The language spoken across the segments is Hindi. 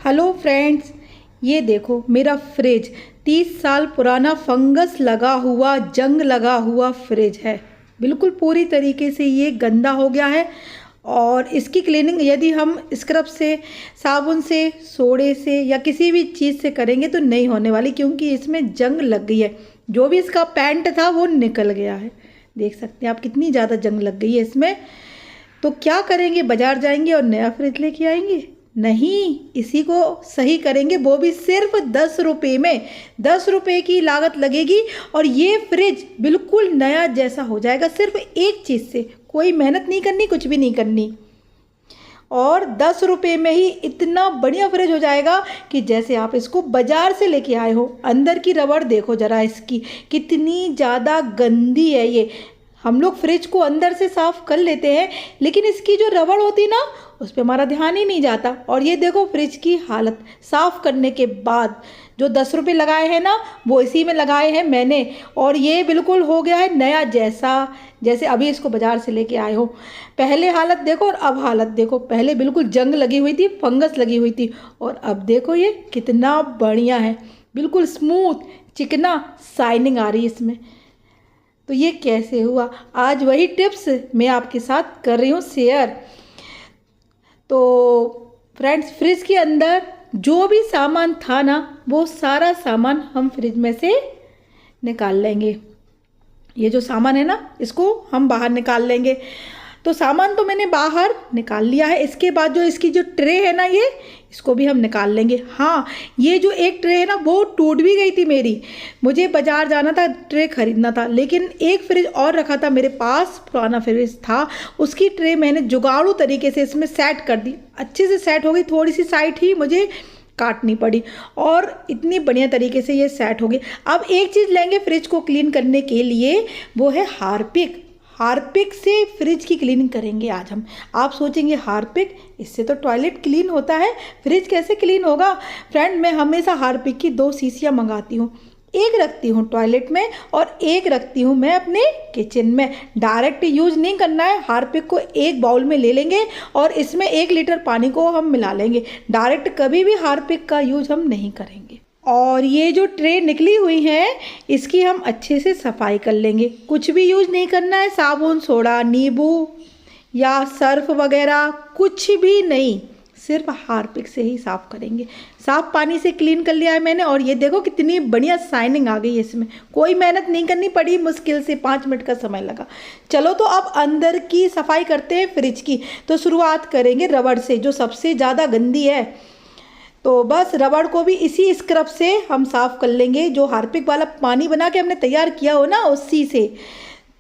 हेलो फ्रेंड्स, ये देखो मेरा फ्रिज 30 साल पुराना फंगस लगा हुआ जंग लगा हुआ फ्रिज है। बिल्कुल पूरी तरीके से ये गंदा हो गया है और इसकी क्लीनिंग यदि हम स्क्रब से, साबुन से, सोडे से या किसी भी चीज़ से करेंगे तो नहीं होने वाली, क्योंकि इसमें जंग लग गई है। जो भी इसका पेंट था वो निकल गया है। देख सकते हैं आप कितनी ज़्यादा जंग लग गई है इसमें। तो क्या करेंगे, बाज़ार जाएंगे और नया फ्रिज लेके आएंगे? नहीं, इसी को सही करेंगे, वो भी सिर्फ 10 रुपये में। 10 रुपये की लागत लगेगी और ये फ्रिज बिल्कुल नया जैसा हो जाएगा, सिर्फ एक चीज़ से। कोई मेहनत नहीं करनी, कुछ भी नहीं करनी, और 10 रुपये में ही इतना बढ़िया फ्रिज हो जाएगा कि जैसे आप इसको बाज़ार से लेके आए हो। अंदर की रबड़ देखो ज़रा इसकी, कितनी ज़्यादा गंदी है ये। हम लोग फ्रिज को अंदर से साफ़ कर लेते हैं, लेकिन इसकी जो रबड़ होती ना, उस पर हमारा ध्यान ही नहीं जाता। और ये देखो फ्रिज की हालत, साफ़ करने के बाद जो 10 रुपये लगाए हैं ना, वो इसी में लगाए हैं मैंने, और ये बिल्कुल हो गया है नया जैसा, जैसे अभी इसको बाज़ार से लेके आए हो। पहले हालत देखो और अब हालत देखो। पहले बिल्कुल जंग लगी हुई थी, फंगस लगी हुई थी, और अब देखो ये कितना बढ़िया है, बिल्कुल स्मूथ, चिकना, शाइनिंग आ रही है इसमें। तो ये कैसे हुआ? आज वही टिप्स मैं आपके साथ कर रही हूँ शेयर। तो फ्रेंड्स, फ्रिज के अंदर जो भी सामान था ना, वो सारा सामान हम फ्रिज में से निकाल लेंगे। ये जो सामान है ना, इसको हम बाहर निकाल लेंगे। तो सामान तो मैंने बाहर निकाल लिया है। इसके बाद जो इसकी जो ट्रे है ना, ये इसको भी हम निकाल लेंगे। हाँ, ये जो एक ट्रे है ना, वो टूट भी गई थी मेरी। मुझे बाज़ार जाना था, ट्रे खरीदना था, लेकिन एक फ्रिज और रखा था मेरे पास, पुराना फ्रिज था, उसकी ट्रे मैंने जुगाड़ू तरीके से इसमें सेट कर दी। अच्छे से सेट हो गई, थोड़ी सी साइड ही मुझे काटनी पड़ी और इतनी बढ़िया तरीके से ये सेट हो गई। अब एक चीज़ लेंगे फ्रिज को क्लीन करने के लिए, वो है हार्पिक। हार्पिक से फ्रिज की क्लीनिंग करेंगे आज हम। आप सोचेंगे हार्पिक, इससे तो टॉयलेट क्लीन होता है, फ्रिज कैसे क्लीन होगा? फ्रेंड, मैं हमेशा हार्पिक की 2 शीशियाँ मंगाती हूँ। एक रखती हूँ टॉयलेट में और एक रखती हूँ मैं अपने किचन में। डायरेक्ट यूज़ नहीं करना है। हार्पिक को एक बाउल में ले लेंगे और इसमें 1 लीटर पानी को हम मिला लेंगे। डायरेक्ट कभी भी हार्पिक का यूज़ हम नहीं करेंगे। और ये जो ट्रे निकली हुई है, इसकी हम अच्छे से सफाई कर लेंगे। कुछ भी यूज़ नहीं करना है, साबुन, सोडा, नींबू या सर्फ वगैरह कुछ भी नहीं, सिर्फ हार्पिक से ही साफ़ करेंगे। साफ़ पानी से क्लीन कर लिया है मैंने, और ये देखो कितनी बढ़िया शाइनिंग आ गई है इसमें। कोई मेहनत नहीं करनी पड़ी, मुश्किल से 5 मिनट का समय लगा। चलो, तो अब अंदर की सफाई करते हैं फ्रिज की। तो शुरुआत करेंगे रबड़ से, जो सबसे ज़्यादा गंदी है। तो बस रबड़ को भी इसी स्क्रब से हम साफ़ कर लेंगे, जो हार्पिक वाला पानी बना के हमने तैयार किया हो ना, उसी से।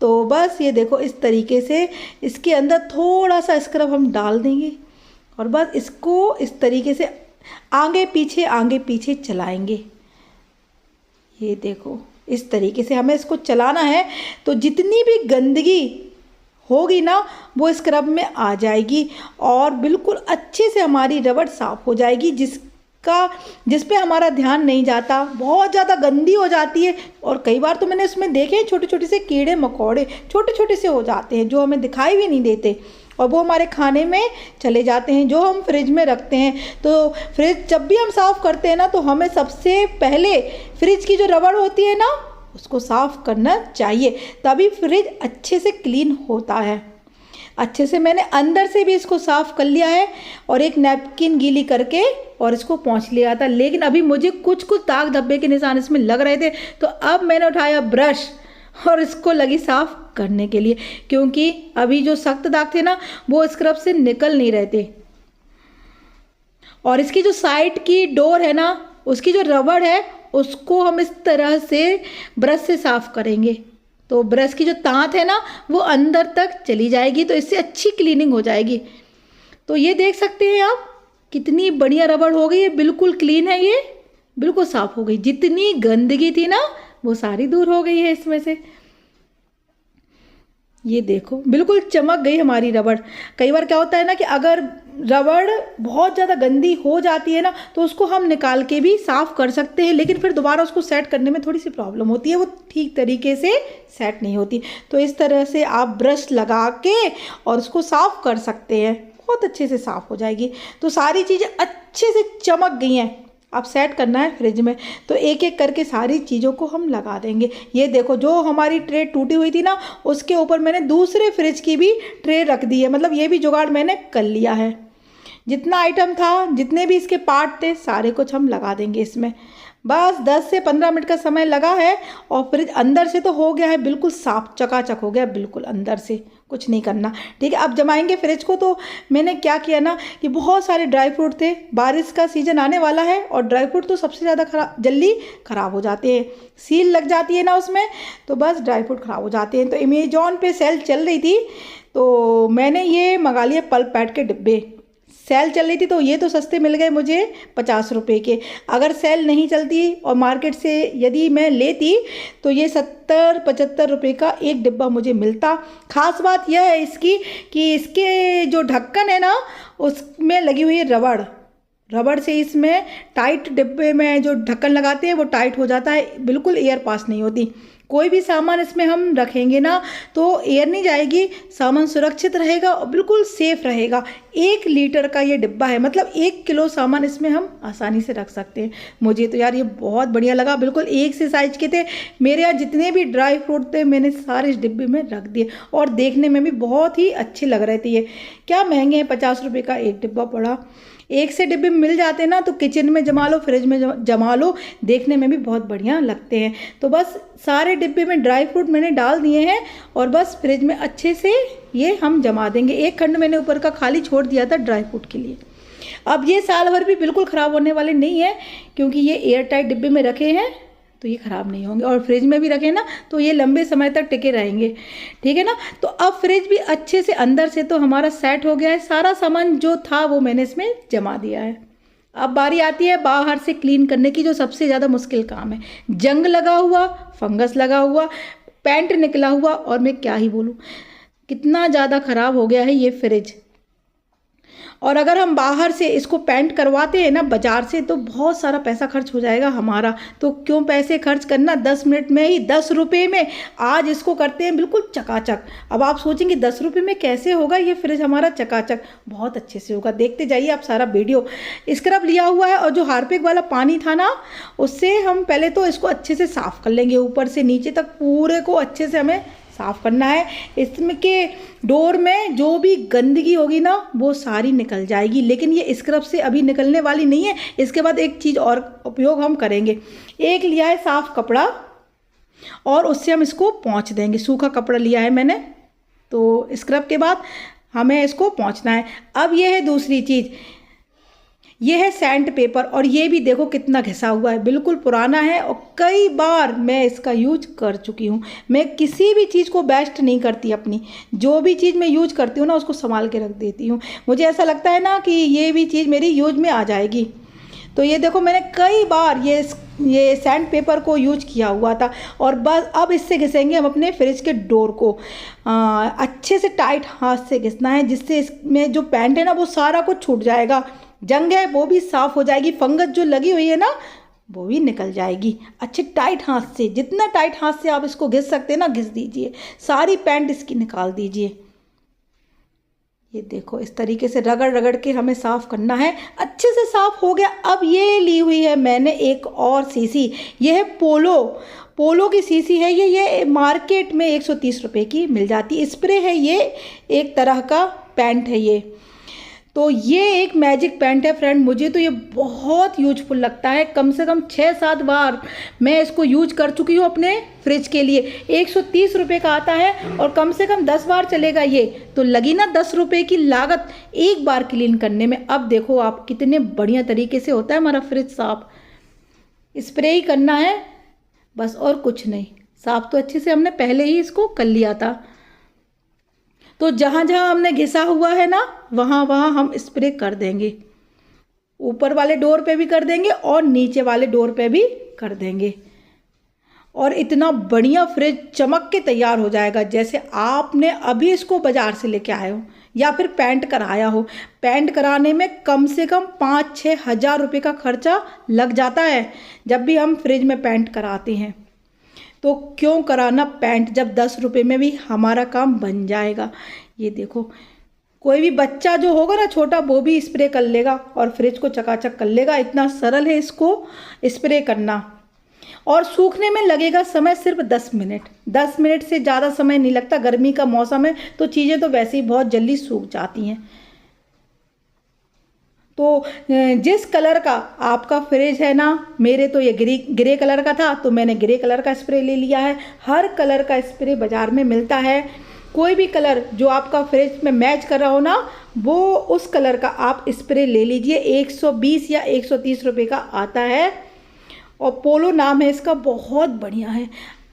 तो बस ये देखो इस तरीके से इसके अंदर थोड़ा सा स्क्रब हम डाल देंगे और बस इसको इस तरीके से आगे पीछे चलाएंगे। ये देखो इस तरीके से हमें इसको चलाना है। तो जितनी भी गंदगी होगी ना, वो स्क्रब में आ जाएगी और बिल्कुल अच्छे से हमारी रबड़ साफ़ हो जाएगी, जिस पे हमारा ध्यान नहीं जाता। बहुत ज़्यादा गंदी हो जाती है और कई बार तो मैंने उसमें देखे छोटे छोटे से कीड़े मकोड़े छोटे छोटे से हो जाते हैं, जो हमें दिखाई भी नहीं देते, और वो हमारे खाने में चले जाते हैं, जो हम फ्रिज में रखते हैं। तो फ्रिज जब भी हम साफ़ करते हैं ना, तो हमें सबसे पहले फ्रिज की जो रबड़ होती है ना, उसको साफ़ करना चाहिए, तभी फ्रिज अच्छे से क्लीन होता है। अच्छे से मैंने अंदर से भी इसको साफ़ कर लिया है और एक नैपकिन गीली करके और इसको पोंछ लिया था, लेकिन अभी मुझे कुछ दाग धब्बे के निशान इसमें लग रहे थे। तो अब मैंने उठाया ब्रश और इसको लगी साफ़ करने के लिए, क्योंकि अभी जो सख्त दाग थे ना, वो स्क्रब से निकल नहीं रहे थे। और इसकी जो साइड की डोर है ना, उसकी जो रबड़ है, उसको हम इस तरह से ब्रश से साफ़ करेंगे। तो ब्रश की जो तांत है ना, वो अंदर तक चली जाएगी, तो इससे अच्छी क्लीनिंग हो जाएगी। तो ये देख सकते हैं आप, कितनी बढ़िया रबड़ हो गई है, बिल्कुल क्लीन है, ये बिल्कुल साफ़ हो गई। जितनी गंदगी थी ना, वो सारी दूर हो गई है इसमें से। ये देखो बिल्कुल चमक गई हमारी रबड़। कई बार क्या होता है ना कि अगर रबड़ बहुत ज़्यादा गंदी हो जाती है ना, तो उसको हम निकाल के भी साफ़ कर सकते हैं, लेकिन फिर दोबारा उसको सेट करने में थोड़ी सी प्रॉब्लम होती है, वो ठीक तरीके से सेट नहीं होती। तो इस तरह से आप ब्रश लगा के और उसको साफ़ कर सकते हैं। बहुत अच्छे से साफ़ हो जाएगी। तो सारी चीज़ें अच्छे से चमक गई हैं। अब सेट करना है फ्रिज में, तो एक एक करके सारी चीज़ों को हम लगा देंगे। ये देखो, जो हमारी ट्रे टूटी हुई थी ना, उसके ऊपर मैंने दूसरे फ्रिज की भी ट्रे रख दी है, मतलब ये भी जुगाड़ मैंने कर लिया है। जितना आइटम था, जितने भी इसके पार्ट थे, सारे कुछ हम लगा देंगे इसमें। बस 10 से 15 मिनट का समय लगा है और फ्रिज अंदर से तो हो गया है बिल्कुल साफ, चकाचक हो गया बिल्कुल, अंदर से कुछ नहीं करना। ठीक है, अब जमाएंगे फ्रिज को। तो मैंने क्या किया ना कि बहुत सारे ड्राई फ्रूट थे, बारिश का सीज़न आने वाला है और ड्राई फ्रूट तो सबसे ज़्यादा जल्दी ख़राब हो जाते हैं, सील लग जाती है ना उसमें, तो बस ड्राई फ्रूट ख़राब हो जाते हैं। तो अमेजॉन पे सेल चल रही थी, तो मैंने ये मंगा लिए पल्प पैड के डिब्बे। सेल चल रही थी तो ये तो सस्ते मिल गए मुझे 50 रुपये के। अगर सेल नहीं चलती और मार्केट से यदि मैं लेती तो ये 70-75 रुपये का एक डिब्बा मुझे मिलता। ख़ास बात यह है इसकी कि इसके जो ढक्कन है ना, उसमें लगी हुई है रबड़। रबड़ से इसमें टाइट, डिब्बे में जो ढक्कन लगाते हैं वो टाइट हो जाता है, बिल्कुल एयर पास नहीं होती। कोई भी सामान इसमें हम रखेंगे ना तो एयर नहीं जाएगी, सामान सुरक्षित रहेगा और बिल्कुल सेफ रहेगा। 1 लीटर का ये डिब्बा है, मतलब 1 किलो सामान इसमें हम आसानी से रख सकते हैं। मुझे तो यार ये बहुत बढ़िया लगा, बिल्कुल एक से साइज के थे। मेरे यहाँ जितने भी ड्राई फ्रूट थे मैंने सारे इस डिब्बे में रख दिए और देखने में भी बहुत ही अच्छे लग रहे थे। ये क्या महंगे हैं, 50 रुपये का एक डिब्बा पड़ा। एक से डिब्बे मिल जाते ना तो किचन में जमा लो, फ्रिज में जमा लो, देखने में भी बहुत बढ़िया लगते हैं। तो बस सारे डिब्बे में ड्राई फ्रूट मैंने डाल दिए हैं और बस फ्रिज में अच्छे से ये हम जमा देंगे। एक खंड मैंने ऊपर का खाली छोड़ दिया था ड्राई फ्रूट के लिए। अब ये साल भर भी बिल्कुल ख़राब होने वाले नहीं है, क्योंकि ये एयर टाइट डिब्बे में रखे हैं तो ये ख़राब नहीं होंगे, और फ्रिज में भी रखें ना तो ये लंबे समय तक टिके रहेंगे। ठीक है ना। तो अब फ्रिज भी अच्छे से अंदर से तो हमारा सेट हो गया है, सारा सामान जो था वो मैंने इसमें जमा दिया है। अब बारी आती है बाहर से क्लीन करने की, जो सबसे ज़्यादा मुश्किल काम है। जंग लगा हुआ, फंगस लगा हुआ, पेंट निकला हुआ, और मैं क्या ही बोलूँ, कितना ज़्यादा ख़राब हो गया है ये फ्रिज। और अगर हम बाहर से इसको पेंट करवाते हैं ना बाज़ार से तो बहुत सारा पैसा खर्च हो जाएगा हमारा। तो क्यों पैसे खर्च करना, 10 मिनट में ही 10 रुपये में आज इसको करते हैं बिल्कुल चकाचक। अब आप सोचेंगे 10 रुपये में कैसे होगा ये फ्रिज हमारा चकाचक, बहुत अच्छे से होगा। देखते जाइए आप सारा वीडियो। स्क्रब लिया हुआ है और जो हार्पिक वाला पानी था ना, उससे हम पहले तो इसको अच्छे से साफ़ कर लेंगे, ऊपर से नीचे तक पूरे को अच्छे से हमें साफ़ करना है। इसमें के डोर में जो भी गंदगी होगी ना वो सारी निकल जाएगी, लेकिन ये स्क्रब से अभी निकलने वाली नहीं है। इसके बाद एक चीज़ और उपयोग हम करेंगे। एक लिया है साफ़ कपड़ा और उससे हम इसको पोंछ देंगे। सूखा कपड़ा लिया है मैंने, तो स्क्रब के बाद हमें इसको पोंछना है। अब ये है दूसरी चीज़, ये है सैंड पेपर, और ये भी देखो कितना घिसा हुआ है, बिल्कुल पुराना है और कई बार मैं इसका यूज कर चुकी हूँ। मैं किसी भी चीज़ को वेस्ट नहीं करती, अपनी जो भी चीज़ मैं यूज करती हूँ ना उसको संभाल के रख देती हूँ। मुझे ऐसा लगता है ना कि ये भी चीज़ मेरी यूज में आ जाएगी। तो ये देखो मैंने कई बार ये सैंड पेपर को यूज किया हुआ था, और बस अब इससे घिसेंगे हम अपने फ्रिज के डोर को। अच्छे से टाइट हाथ से घिसना है, जिससे इसमें जो पेंट है ना वो सारा कुछ छूट जाएगा, जंग है वो भी साफ़ हो जाएगी, फंगस जो लगी हुई है ना वो भी निकल जाएगी। अच्छे टाइट हाथ से, जितना टाइट हाथ से आप इसको घिस सकते हैं ना घिस दीजिए, सारी पेंट इसकी निकाल दीजिए। ये देखो इस तरीके से रगड़ रगड़ के हमें साफ़ करना है। अच्छे से साफ़ हो गया। अब ये ली हुई है मैंने एक और शीशी, ये है पोलो की शीशी है ये मार्केट में 130 रुपये की मिल जाती है। स्प्रे है ये, एक तरह का पेंट है ये। तो ये एक मैजिक पेंट है फ्रेंड, मुझे तो ये बहुत यूजफुल लगता है। कम से कम 6-7 बार मैं इसको यूज कर चुकी हूँ अपने फ्रिज के लिए। 130 रुपये का आता है और कम से कम 10 बार चलेगा ये, तो लगी ना 10 रुपये की लागत एक बार क्लीन करने में। अब देखो आप कितने बढ़िया तरीके से होता है हमारा फ्रिज साफ। स्प्रे ही करना है बस, और कुछ नहीं। साफ तो अच्छे से हमने पहले ही इसको कर लिया था। तो जहाँ जहाँ हमने घिसा हुआ है ना वहाँ वहाँ हम स्प्रे कर देंगे। ऊपर वाले डोर पे भी कर देंगे और नीचे वाले डोर पे भी कर देंगे, और इतना बढ़िया फ्रिज चमक के तैयार हो जाएगा, जैसे आपने अभी इसको बाज़ार से लेके आए हो या फिर पेंट कराया हो। पेंट कराने में कम से कम 5-6 हज़ार रुपये का खर्चा लग जाता है जब भी हम फ्रिज में पेंट कराते हैं। तो क्यों कराना पेंट जब 10 रुपये में भी हमारा काम बन जाएगा। ये देखो कोई भी बच्चा जो होगा ना छोटा, वो भी स्प्रे कर लेगा और फ्रिज को चकाचक कर लेगा। इतना सरल है इसको स्प्रे करना। और सूखने में लगेगा समय सिर्फ 10 मिनट। 10 मिनट से ज़्यादा समय नहीं लगता। गर्मी का मौसम है तो चीज़ें तो वैसे ही बहुत जल्दी सूख जाती हैं। तो जिस कलर का आपका फ्रिज है ना, मेरे तो ये ग्रे कलर का था तो मैंने ग्रे कलर का स्प्रे ले लिया है। हर कलर का स्प्रे बाज़ार में मिलता है। कोई भी कलर जो आपका फ्रिज में मैच कर रहा हो ना, वो उस कलर का आप स्प्रे ले लीजिए। 120 या 130 रुपये का आता है और पोलो नाम है इसका, बहुत बढ़िया है।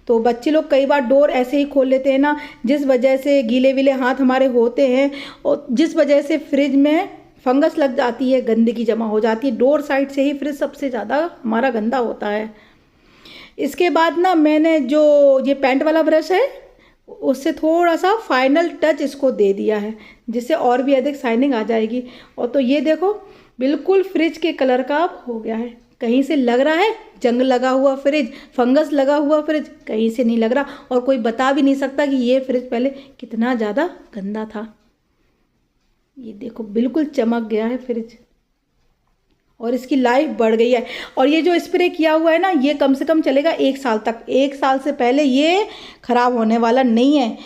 तो बच्चे लोग कई बार डोर ऐसे ही खोल लेते हैं ना, जिस वजह से गीले विले हाथ हमारे होते हैं और जिस वजह से फ्रिज में फंगस लग जाती है, गंदगी जमा हो जाती है। डोर साइड से ही फ्रिज सबसे ज़्यादा हमारा गंदा होता है। इसके बाद ना मैंने जो ये पेंट वाला ब्रश है उससे थोड़ा सा फाइनल टच इसको दे दिया है, जिससे और भी अधिक शाइनिंग आ जाएगी। और तो ये देखो बिल्कुल फ्रिज के कलर का अब हो गया है। कहीं से लग रहा है जंग लगा हुआ फ्रिज, फंगस लगा हुआ फ्रिज, कहीं से नहीं लग रहा। और कोई बता भी नहीं सकता कि ये फ्रिज पहले कितना ज़्यादा गंदा था। ये देखो बिल्कुल चमक गया है फ्रिज और इसकी लाइफ बढ़ गई है। और ये जो स्प्रे किया हुआ है ना, ये कम से कम चलेगा 1 साल तक। 1 साल से पहले ये ख़राब होने वाला नहीं है,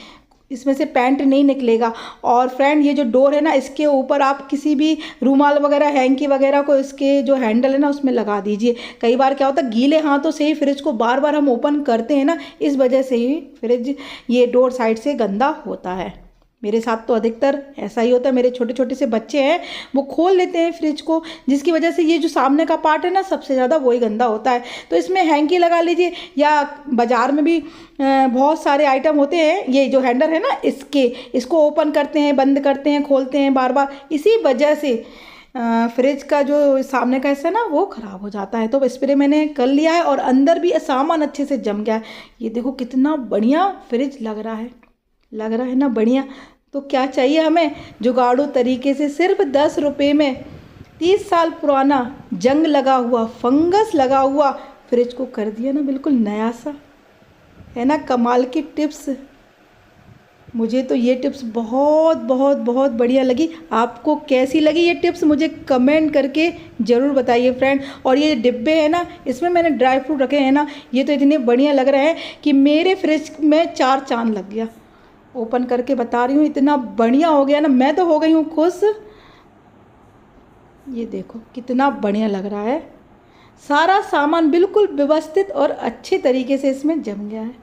इसमें से पेंट नहीं निकलेगा। और फ्रेंड ये जो डोर है ना, इसके ऊपर आप किसी भी रूमाल वगैरह, हैंकी वगैरह को इसके जो हैंडल है ना उसमें लगा दीजिए। कई बार क्या होता है गीले हाथों से ही फ्रिज को बार बार हम ओपन करते हैं ना, इस वजह से ही फ्रिज ये डोर साइड से गंदा होता है। मेरे साथ तो अधिकतर ऐसा ही होता है। मेरे छोटे छोटे से बच्चे हैं, वो खोल लेते हैं फ्रिज को, जिसकी वजह से ये जो सामने का पार्ट है ना सबसे ज़्यादा वही गंदा होता है। तो इसमें हैंकी लगा लीजिए, या बाज़ार में भी बहुत सारे आइटम होते हैं। ये जो हैंडल है ना इसको ओपन करते हैं, बंद करते हैं, खोलते हैं बार बार। इसी वजह से फ्रिज का जो सामने का हिस्सा है ना वो ख़राब हो जाता है। तो स्प्रे मैंने कर लिया है और अंदर भी सामान अच्छे से जम गया है। ये देखो कितना बढ़िया फ्रिज लग रहा है ना बढ़िया। तो क्या चाहिए हमें, जुगाड़ू तरीके से सिर्फ 10 रुपये में 30 साल पुराना जंग लगा हुआ, फंगस लगा हुआ फ्रिज को कर दिया ना बिल्कुल नया सा। है ना कमाल की टिप्स। मुझे तो ये टिप्स बहुत बहुत बहुत बढ़िया लगी। आपको कैसी लगी ये टिप्स मुझे कमेंट करके ज़रूर बताइए फ्रेंड। और ये डिब्बे हैं ना, इसमें मैंने ड्राई फ्रूट रखे हैं ना, ये तो इतने बढ़िया लग रहे हैं कि मेरे फ्रिज में 4 चांद लग गया। ओपन करके बता रही हूँ, इतना बढ़िया हो गया ना, मैं तो हो गई हूँ खुश। ये देखो कितना बढ़िया लग रहा है। सारा सामान बिल्कुल व्यवस्थित और अच्छे तरीके से इसमें जम गया है।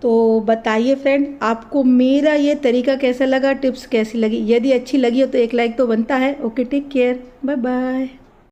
तो बताइए फ्रेंड, आपको मेरा ये तरीका कैसा लगा, टिप्स कैसी लगी। यदि अच्छी लगी हो तो एक लाइक तो बनता है। Okay, take care, bye bye.